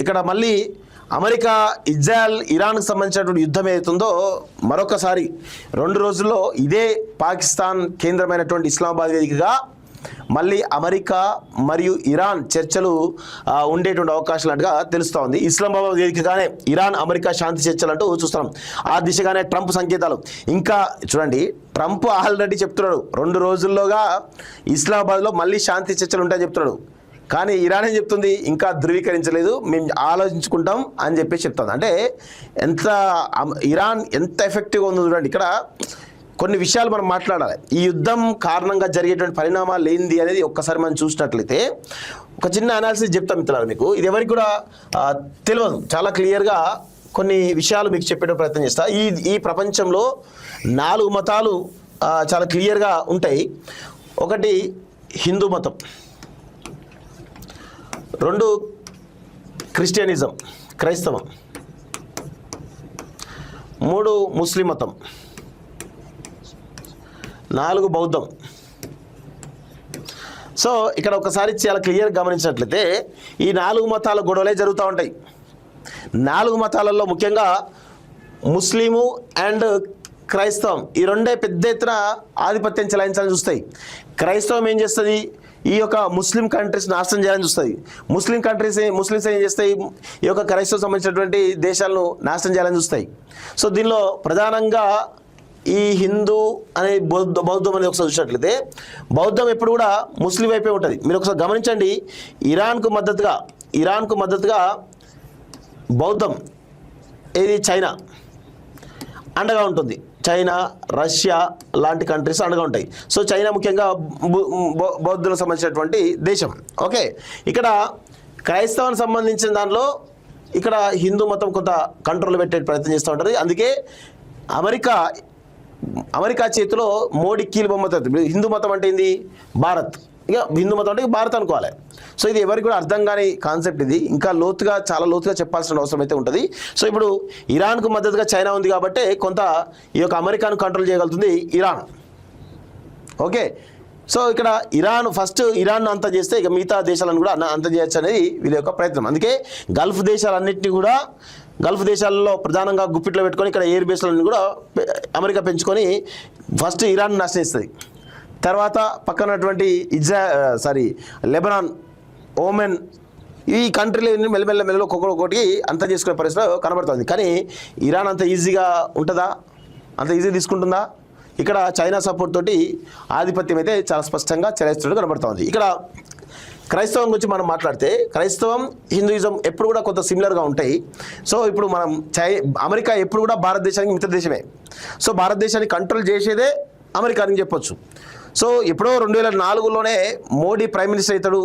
ఇక్కడ మళ్ళీ America Israel ఇరాన్కి సంబంధించినటువంటి యుద్ధం ఏదైతుందో మరొకసారి 2 రోజుల్లో ఇదే పాకిస్తాన్ కేంద్రమైనటువంటి ఇస్లామాబాద్ వేదికగా మళ్ళీ అమెరికా మరియు ఇరాన్ చర్చలు ఉండేటువంటి అవకాశాలుగా తెలుస్తూ ఉంది. ఇస్లామాబాద్ వేదికగానే ఇరాన్ అమెరికా శాంతి చర్చలు అంటూ చూస్తున్నాం. ఆ దిశగానే ట్రంప్ సంకేతాలు. ఇంకా చూడండి, ట్రంప్ ఆల్రెడీ చెప్తున్నాడు 2 రోజుల్లోగా ఇస్లామాబాద్లో మళ్ళీ శాంతి చర్చలు ఉంటాయని చెప్తున్నాడు. కానీ ఇరాన్ ఏం చెప్తుంది, ఇంకా ధృవీకరించలేదు, మేము ఆలోచించుకుంటాం అని చెప్పేసి చెప్తుంది. అంటే ఇరాన్ ఎంత ఎఫెక్టివ్గా ఉందో చూడండి. ఇక్కడ కొన్ని విషయాలు మనం మాట్లాడాలి. ఈ యుద్ధం కారణంగా జరిగేటువంటి పరిణామాలు ఏంది అనేది ఒక్కసారి మనం చూసినట్లయితే ఒక చిన్న అనాలిసిస్ చెప్తాం మిత్రులారా. మీకు ఇది ఎవరికి కూడా తెలియదు. చాలా క్లియర్గా కొన్ని విషయాలు మీకు చెప్పే ప్రయత్నం చేస్తా. ఈ ప్రపంచంలో 4 మతాలు చాలా క్లియర్గా ఉంటాయి. ఒకటి హిందూ మతం, 2 క్రిస్టియనిజం క్రైస్తవం, 3 ముస్లిం మతం, 4 బౌద్ధం. సో ఇక్కడ ఒకసారి చాలా క్లియర్గా గమనించినట్లయితే ఈ 4 మతాల గొడవలే జరుగుతూ ఉంటాయి. 4 మతాలలో ముఖ్యంగా ముస్లిము అండ్ క్రైస్తవం ఈ రెండే పెద్ద ఎత్తున ఆధిపత్యం చెలాయించాలని చూస్తాయి. క్రైస్తవం ఏం చేస్తుంది, ఈ యొక్క ముస్లిం కంట్రీస్ నాశనం చేయాలని చూస్తుంది. ముస్లిమ్స్ ఏం చేస్తాయి, ఈ యొక్క క్రైస్తవం సంబంధించినటువంటి దేశాలను నాశనం చేయాలని చూస్తాయి. సో దీనిలో ప్రధానంగా ఈ హిందూ అనే బౌద్ధం అనేది ఒకసారి చూసినట్లయితే బౌద్ధం ఎప్పుడు కూడా ముస్లిం వైపే ఉంటుంది. మీరు ఒకసారి గమనించండి, ఇరాన్కు మద్దతుగా బౌద్ధం ఇది చైనా అండగా ఉంటుంది. చైనా, రష్యా లాంటి కంట్రీస్ అండగా ఉంటాయి. సో చైనా ముఖ్యంగా బౌద్ధులకు సంబంధించినటువంటి దేశం. ఓకే, ఇక్కడ క్రైస్తవానికి సంబంధించిన దానిలో ఇక్కడ హిందూ మతం కొంత కంట్రోల్ పెట్టే ప్రయత్నం చేస్తూ ఉంటుంది. అందుకే అమెరికా చేతిలో మోడీ కీలు బొమ్మ. హిందూ మతం అంటే ఏంది, భారత్. ఇక హిందూ మతం అంటే భారత్ అనుకోవాలి. సో ఇది ఎవరికి కూడా అర్థం కాని కాన్సెప్ట్. ఇది ఇంకా చాలా లోతుగా చెప్పాల్సిన అవసరం అయితే ఉంటుంది. సో ఇప్పుడు ఇరాన్కు మద్దతుగా చైనా ఉంది కాబట్టి కొంత ఈ యొక్క అమెరికాను కంట్రోల్ చేయగలుగుతుంది ఇరాన్. ఓకే, సో ఇక్కడ ఇరాన్ అంతా చేస్తే ఇక మిగతా దేశాలను కూడా అంతం చేయొచ్చు అనేది వీళ్ళ యొక్క ప్రయత్నం. అందుకే గల్ఫ్ దేశాలలో ప్రధానంగా గుప్పిట్లో పెట్టుకొని ఇక్కడ ఎయిర్ బేస్లను కూడా అమెరికా పెంచుకొని ఫస్ట్ ఇరాన్ నాశనిస్తుంది. తర్వాత పక్కనటువంటి లెబనాన్, ఓమెన్ ఈ కంట్రీలు మెల్లమెల్ల ఒక్కొక్కటి అంతం చేసుకునే పరిస్థితిలో కనబడుతుంది. కానీ ఇరాన్ అంత ఈజీగా ఉంటుందా, అంత ఈజీగా తీసుకుంటుందా? ఇక్కడ చైనా సపోర్ట్ తోటి ఆధిపత్యం అయితే చాలా స్పష్టంగా చెలాయిస్తున్నట్టు కనబడుతుంది. ఇక్కడ క్రైస్తవం గురించి మనం మాట్లాడితే క్రైస్తవం, హిందూయిజం ఎప్పుడు కూడా కొంత సిమిలర్గా ఉంటాయి. సో ఇప్పుడు మనం అమెరికా ఎప్పుడు కూడా భారతదేశానికి మిత్ర దేశమే. సో భారతదేశాన్ని కంట్రోల్ చేసేదే అమెరికా అని చెప్పొచ్చు. సో ఎప్పుడో 2004లోనే మోడీ ప్రైమ్ మినిస్టర్ అవుతాడు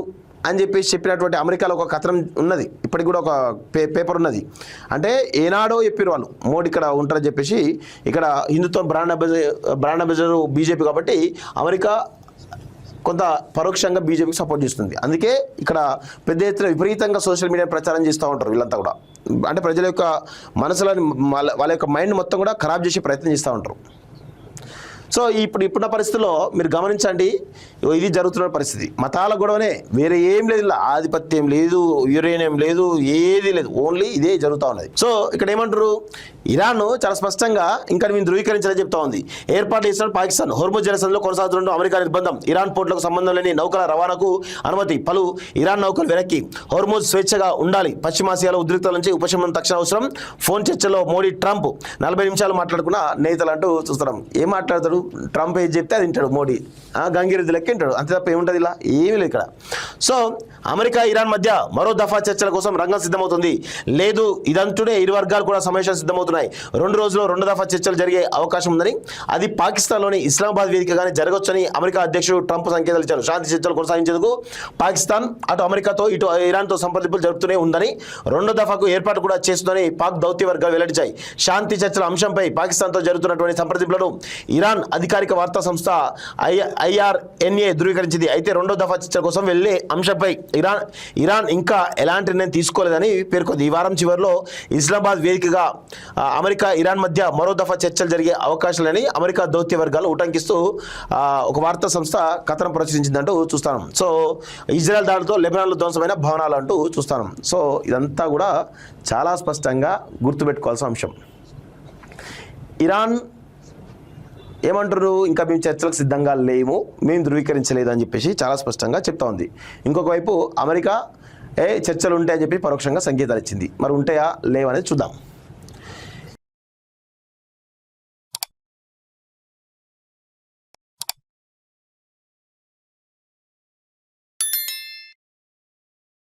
అని చెప్పినటువంటి అమెరికాలో ఒక కథనం ఉన్నది. ఇప్పటికి కూడా ఒక పేపర్ ఉన్నది. అంటే ఏనాడో చెప్పారు వాళ్ళు మోడీ ఇక్కడ ఉంటారని చెప్పేసి. ఇక్కడ హిందుత్వం బ్రాండ్ అంబాసిడర్ బీజేపీ కాబట్టి అమెరికా కొంత పరోక్షంగా బీజేపీకి సపోర్ట్ చేస్తుంది. అందుకే ఇక్కడ పెద్ద ఎత్తున విపరీతంగా సోషల్ మీడియా ప్రచారం చేస్తూ ఉంటారు వీళ్ళంతా కూడా. అంటే ప్రజల యొక్క మనసులని వాళ్ళ యొక్క మైండ్ మొత్తం కూడా ఖరాబ్ చేసే ప్రయత్నం చేస్తూ ఉంటారు. సో ఇప్పుడున్న పరిస్థితుల్లో మీరు గమనించండి, ఇది జరుగుతున్న పరిస్థితి. మతాల గొడవనే, వేరే ఏం లేదు. ఇలా ఆధిపత్యం లేదు, యురేనియం లేదు, ఏది లేదు, ఓన్లీ ఇదే జరుగుతూ ఉన్నది. సో ఇక్కడ ఏమంటారు, ఇరాన్ చాలా స్పష్టంగా ఇంకా మేము ధృవీకరించాలని చెప్తా ఉంది. ఏర్పాటు చేసిన పాకిస్తాన్ హోర్ముజ్ జలసంధిలో కొనసాగుతున్న అమెరికా నిర్బంధం, ఇరాన్ పోర్టులకు సంబంధం లేని నౌకల రవాణాకు అనుమతి, పలు ఇరాన్ నౌకలు వెనక్కి, హోర్ముజ్ స్వేచ్ఛగా ఉండాలి, పశ్చిమాసియాలో ఉద్రిక్తల నుంచి ఉపశమనం తక్షణ అవసరం, ఫోన్ చర్చలో మోడీ ట్రంప్ 40 నిమిషాలు మాట్లాడుకున్న నేతలు అంటూ చూస్తున్నాం. ఏం మాట్లాడతాడు ట్రంప్, ఏది చెప్తే అది వింటాడు మోడీ, గంగిరెద్దు లెక్క వింటాడు, అంతే తప్ప ఏముంటుంది ఇలా ఏమీ లేదు ఇక్కడ. సో అమెరికా ఇరాన్ మధ్య మరో దఫా చర్చల కోసం రంగం సిద్ధమవుతుంది. లేదు ఇదంటూనే ఇరు వర్గాలు కూడా సమావేశాలు సిద్ధమవుతున్నాయి. 2 రోజుల్లో 2 దఫా చర్చలు జరిగే అవకాశం ఉందని, అది పాకిస్తాన్లోని ఇస్లామాబాద్ వేదికగానే జరగొచ్చని అమెరికా అధ్యక్షుడు ట్రంప్ సంకేతాలు ఇచ్చారు. శాంతి చర్చలు కొనసాగించేందుకు పాకిస్తాన్ అటు అమెరికాతో ఇటు ఇరాన్తో సంప్రదింపులు జరుపుతూనే ఉందని, 2వ దఫాకు ఏర్పాటు కూడా చేస్తుందని పాక్ దౌత్య వర్గాలు వెల్లడించాయి. శాంతి చర్చల అంశంపై పాకిస్తాన్తో జరుగుతున్నటువంటి సంప్రదింపులను ఇరాన్ అధికారిక వార్తా సంస్థ IRNA ధృవీకరించింది. అయితే రెండో దఫా చర్చల కోసం వెళ్లే అంశంపై ఇరాన్ ఇంకా ఎలాంటి నిర్ణయం తీసుకోలేదని పేర్కొంది. ఈ వారం చివరిలో ఇస్లామాబాద్ వేదికగా అమెరికా ఇరాన్ మధ్య మరో దఫా చర్చలు జరిగే అవకాశాలని అమెరికా దౌత్య వర్గాలు ఉటంకిస్తూ ఒక వార్తా సంస్థ కథనం ప్రచురించిందంటూ చూస్తాను. సో ఇజ్రాయెల్ దాడితో లెబనాన్లో ధ్వంసమైన భవనాలు అంటూ చూస్తాను. సో ఇదంతా కూడా చాలా స్పష్టంగా గుర్తుపెట్టుకోవాల్సిన అంశం. ఇరాన్ ఏమంటారు, ఇంకా మేము చర్చలకు సిద్ధంగా లేము, మేము ధృవీకరించలేదు అని చెప్పేసి చాలా స్పష్టంగా చెప్తా ఉంది. ఇంకొక వైపు అమెరికా చర్చలు ఉంటాయని చెప్పి పరోక్షంగా సంకేతాలు ఇచ్చింది. మరి ఉంటాయా లేవనేది చూద్దాం.